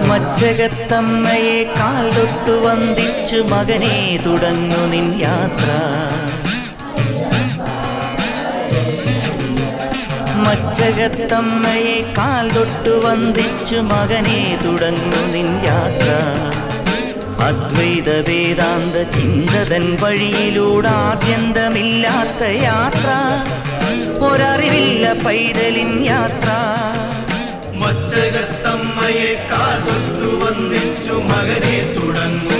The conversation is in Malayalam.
മച്ചകത്തമ്മയെ കാൽ തൊട്ടു വന്ദിച്ചു മകനെ തുടങ്ങു നിൻ യാത്ര. മച്ചകത്തമ്മയെ കാൽ തൊട്ടു വന്ദിച്ചു മകനെ തുടങ്ങു നിൻ യാത്ര. അദ്വൈത വേദാന്ത ചിന്തതൻ വഴിയിലൂടെ ആദ്യന്തമില്ലാത്ത യാത്ര. ഒരറിവില്ല പൈതലിൻ യാത്ര. മച്ചകത്തമ്മയെ കാൽ തൊട്ടു വന്ദിച്ചു മകനെ തുടങ്ങു